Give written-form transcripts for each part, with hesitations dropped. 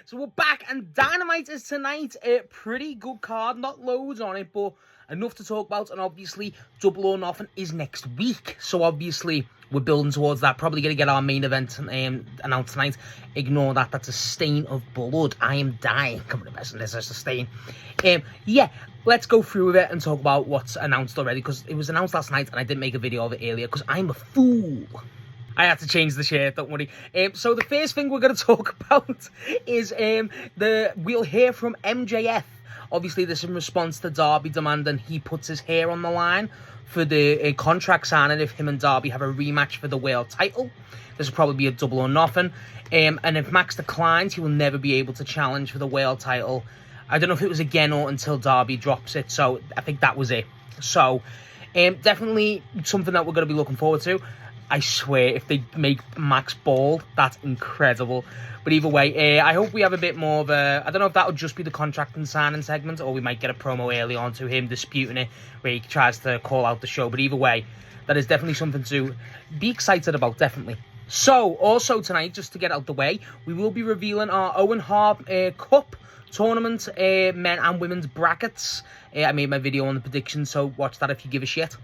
So we're back, and Dynamite is tonight. A pretty good card, not loads on it, but enough to talk about. And obviously, Double or Nothing is next week, so obviously we're building towards that. Probably going to get our main event announced tonight. Ignore that, that's a stain of blood. I am dying. Come on, this is a stain. Yeah, let's go through with it and talk about what's announced already, because it was announced last night and I didn't make a video of it earlier because I'm a fool. I had to change the shirt, don't worry. So the first thing we're going to talk about is we'll hear from MJF. Obviously, this in response to Darby demanding he puts his hair on the line for the contract signing if him and Darby have a rematch for the world title. This will probably be a Double or Nothing. And if Max declines, he will never be able to challenge for the world title. I don't know if it was again or until Darby drops it, so I think that was it. So, definitely something that we're going to be looking forward to. I swear, if they make Max bald, that's incredible. But either way, I hope we have a bit more of a... I don't know if that would just be the contract and signing segment, or we might get a promo early on to him disputing it, where he tries to call out the show. But either way, that is definitely something to be excited about, definitely. So, also tonight, just to get out the way, we will be revealing our Owen Hart Cup tournament, men and women's brackets. I made my video on the predictions, so watch that if you give a shit.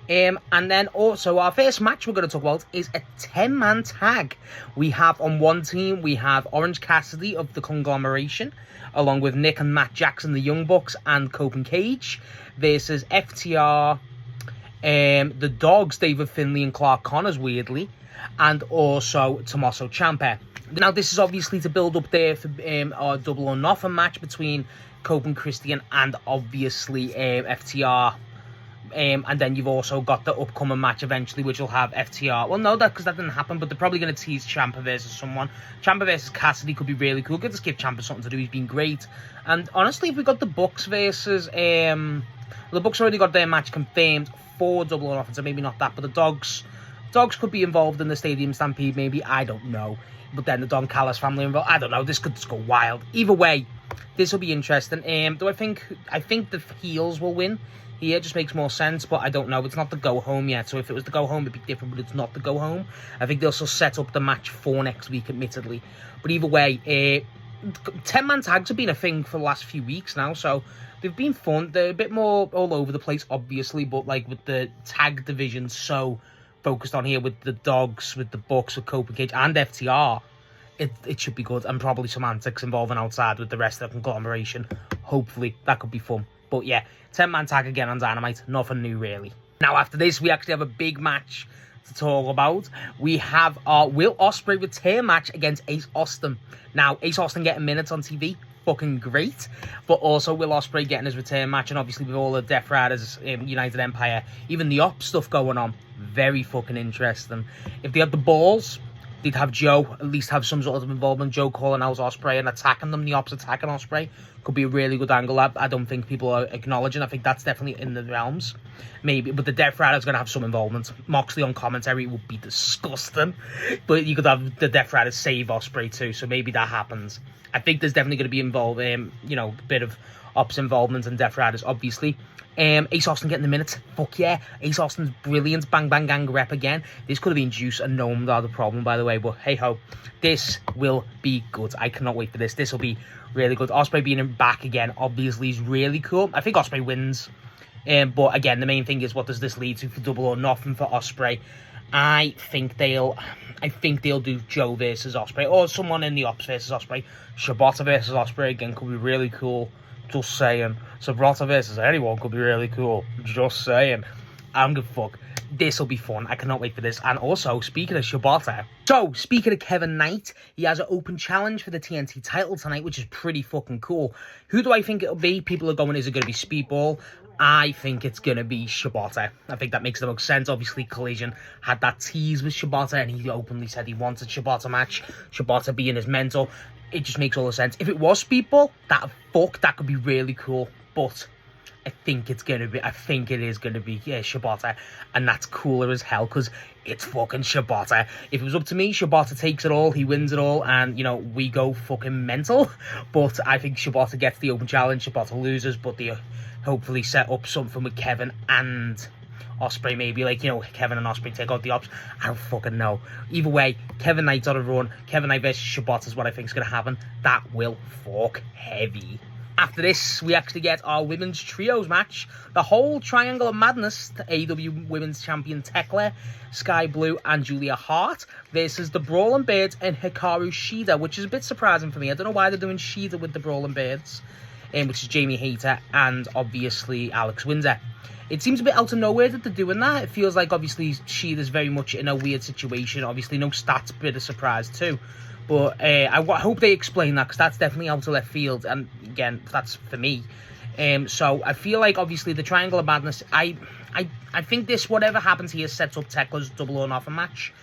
And then also our first match we're going to talk about is a 10-man tag. We have on one team, we have Orange Cassidy of the Conglomeration, along with Nick and Matt Jackson, the Young Bucks, and Copeland and Cage, versus FTR, the Dogs, David Finlay and Clark Connors, weirdly, and also Tommaso Ciampa. Now, this is obviously to build up there for our Double or Nothing match between Copeland and Christian and obviously FTR. And then you've also got the upcoming match eventually, which will have FTR. Well, no, because that didn't happen, but they're probably going to tease Ciampa versus someone. Ciampa versus Cassidy could be really cool. Could just give Ciampa something to do. He's been great. And honestly, if we got the Bucks versus... the Bucks already got their match confirmed for Double or Nothing, so maybe not that. But the Dogs could be involved in the Stadium Stampede, maybe. I don't know. But then the Don Callis family involved. I don't know. This could just go wild. Either way, this will be interesting. I think the heels will win. Here just makes more sense, but I don't know. It's not the go-home yet, so if it was the go-home, it'd be different, but it's not the go-home. I think they'll still set up the match for next week, admittedly. But either way, 10-man tags have been a thing for the last few weeks now, so they've been fun. They're a bit more all over the place, obviously, but like with the tag division so focused on here with the Dogs, with the Bucks, with Copeland Cage, and FTR, it should be good, and probably some antics involving outside with the rest of the conglomeration. Hopefully, that could be fun. But yeah, 10-man tag again on Dynamite. Nothing new, really. Now, after this, we actually have a big match to talk about. We have our Will Ospreay return match against Ace Austin. Now, Ace Austin getting minutes on TV. Fucking great. But also Will Ospreay getting his return match. And obviously with all the Death Riders, United Empire, even the Ops stuff going on. Very fucking interesting. If they had the balls, they'd have Joe at least have some sort of involvement. Joe calling out Ospreay and attacking them. The Ops attacking Ospreay could be a really good angle. I don't think people are acknowledging. I think that's definitely in the realms. Maybe, but the Death Rider's going to have some involvement. Moxley on commentary would be disgusting. But you could have the Death Rider save Ospreay too, so maybe that happens. I think there's definitely going to be involved, a bit of Ops involvement and Death Riders, obviously. Ace Austin getting the minutes. Fuck yeah. Ace Austin's brilliant. Bang Bang Gang rep again. This could have been juice and no one had a problem, by the way. But hey ho. This will be good. I cannot wait for this. This will be really good. Ospreay being back again, obviously, is really cool. I think Ospreay wins. But again, the main thing is, what does this lead to for Double or Nothing for Ospreay? I think they'll do Joe versus Ospreay. Or someone in the Ops versus Ospreay. Shibata versus Ospreay again could be really cool. Just saying. Sabrata versus anyone could be really cool. Just saying. I don't give a fuck. This will be fun. I cannot wait for this. And also, speaking of Shibata. So, speaking of Kevin Knight, he has an open challenge for the TNT title tonight, which is pretty fucking cool. Who do I think it'll be? People are going, is it going to be Speedball? I think it's going to be Shibata. I think that makes the most sense. Obviously, Collision had that tease with Shibata, and he openly said he wanted Shibata match. Shibata being his mentor. It just makes all the sense. If it was Speedball, that could be really cool. But I think it is going to be Shibata. And that's cooler as hell, because it's fucking Shibata. If it was up to me, Shibata takes it all, he wins it all, and, we go fucking mental. But I think Shibata gets the open challenge, Shibata loses, but they hopefully set up something with Kevin and Ospreay maybe, like, you know, Kevin and Ospreay take out the Ops. I don't fucking know. Either way, Kevin Knight's on a run. Kevin Knight versus Shibata is what I think is going to happen. That will fuck heavy. After this, we actually get our women's trios match. The whole Triangle of Madness, the AEW Women's Champion Thekla, Skye Blue, and Julia Hart versus the Brawling Birds and Hikaru Shida, which is a bit surprising for me. I don't know why they're doing Shida with the Brawling Birds, which is Jamie Hayter and obviously Alex Windsor. It seems a bit out of nowhere that they're doing that. It feels like obviously Shida's very much in a weird situation. Obviously, no stats, bit of surprise too. But I hope they explain that, because that's definitely out of left field. And again, that's for me. So I feel like obviously the Triangle of Madness, I think this, whatever happens here, sets up Tekla's Double or Nothing match.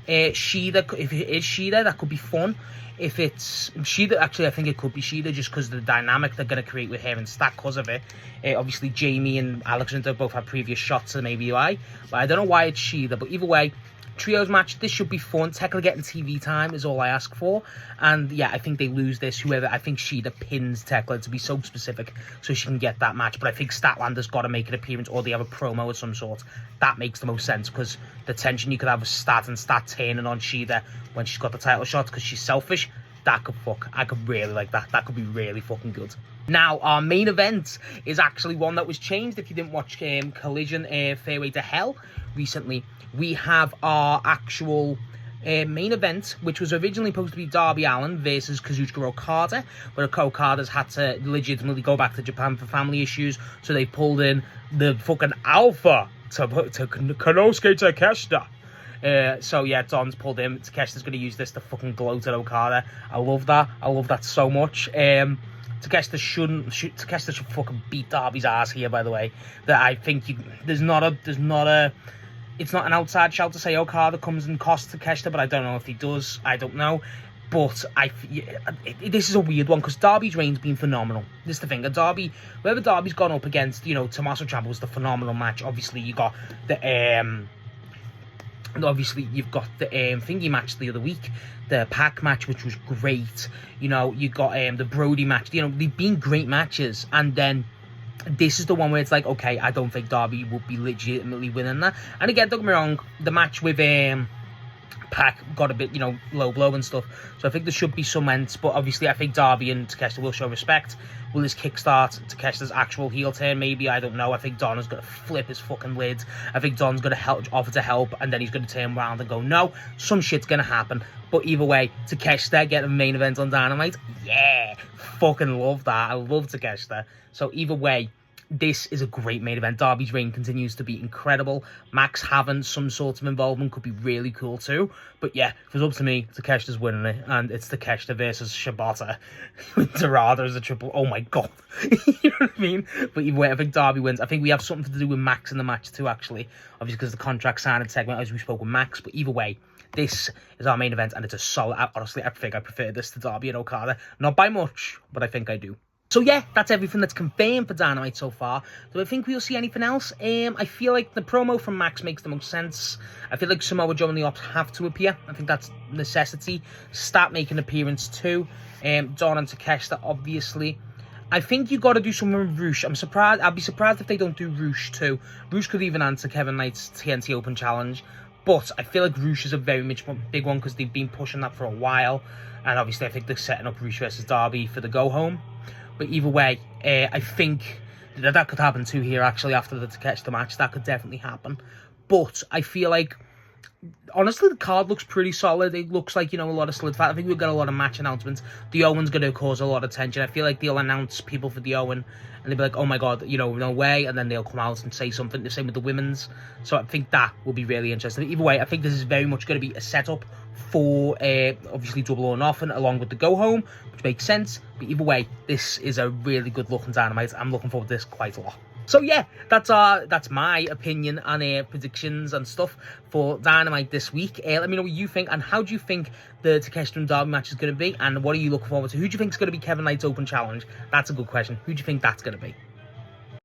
Shida, if it is Shida, that could be fun. If it's Shida, actually I think it could be Shida, just because of the dynamic they're going to create with her and Stack because of it. Obviously Jamie and Alex Windsor both had previous shots in ABUI, but I don't know why it's Shida. But either way, trios match, this should be fun. Thekla getting TV time is all I ask for. And yeah, I think they lose this. Whoever, I think Shida pins Thekla, to be so specific, so she can get that match. But I think Statlander's got to make an appearance, or they have a promo of some sort. That makes the most sense, because the tension you could have with Stat turning on Shida when she's got the title shot because she's selfish. That could fuck. I could really like that. That could be really fucking good. Now, our main event is actually one that was changed. If you didn't watch Collision Fairway to Hell recently, we have our actual main event, which was originally supposed to be Darby Allin versus Kazuchika Okada, but Okada's had to legitimately go back to Japan for family issues, so they pulled in the fucking alpha to Konosuke Takeshita. So yeah, Don's pulled him. Takeshita's going to use this to fucking gloat at Okada. I love that. I love that so much. Takeshita should fucking beat Darby's ass here, by the way. That I think it's not an outside shout to say Okada comes and costs Takeshita, but I don't know if he does. I don't know. But this is a weird one, because Darby's reign's been phenomenal. This is the thing. Whoever Darby's gone up against, you know, Tommaso Ciampa was the phenomenal match. Obviously, you got the thingy match the other week, the Pac match, which was great. You know, you got the Brody match. You know, they've been great matches, and then this is the one where it's like, okay, I don't think Darby would be legitimately winning that. And again, don't get me wrong, the match with Pac got a bit, you know, low blow and stuff. So I think there should be some ends, but obviously I think Darby and Takeshita will show respect. Will this kickstart Takeshita's actual heel turn? Maybe, I don't know. I think Don is going to flip his fucking lid. I think Don's going to offer to help, and then he's going to turn around and go, no, some shit's going to happen. But either way, Takeshita getting the main event on Dynamite, yeah, fucking love that. I love Takeshita. So either way, this is a great main event. Darby's reign continues to be incredible. Max having some sort of involvement could be really cool too. But yeah, if it's up to me, Takeshita's winning it. And it's Takeshita versus Shibata. With Dorada as a triple. Oh my god. You know what I mean? But either way, I think Darby wins. I think we have something to do with Max in the match too, actually. Obviously, because the contract signing segment, as we spoke with Max. But either way, this is our main event, and it's a solid. Honestly, I think I prefer this to Darby and Okada. Not by much, but I think I do. So yeah, that's everything that's confirmed for Dynamite so far. Do I think we'll see anything else? I feel like the promo from Max makes the most sense. I feel like Samoa Joe and the Ops have to appear. I think that's necessity. Start making an appearance too. Don and Takeshita, obviously. I think you got to do something with Roosh. I'm surprised. I'd be surprised if they don't do Roosh too. Roosh could even answer Kevin Knight's TNT Open Challenge. But I feel like Roosh is a very much big one, because they've been pushing that for a while. And obviously I think they're setting up Roosh versus Darby for the go-home. But either way, I think that could happen too here, actually, after the Takeshita match. That could definitely happen. But I feel like, honestly, the card looks pretty solid. It looks like, you know, a lot of solidified. I think we've got a lot of match announcements. The Owen's going to cause a lot of tension. I feel like they'll announce people for the Owen, and they'll be like, oh my god, you know, no way. And then they'll come out and say something. The same with the women's. So I think that will be really interesting. Either way, I think this is very much going to be a setup for, obviously, Double or Nothing, along with the go-home, which makes sense. But either way, this is a really good-looking Dynamite. I'm looking forward to this quite a lot. So yeah, that's my opinion and predictions and stuff for Dynamite this week. Let me know what you think, and how do you think the Takeshita and Darby match is going to be, and what are you looking forward to? Who do you think is going to be Kevin Knight's Open Challenge? That's a good question. Who do you think that's going to be?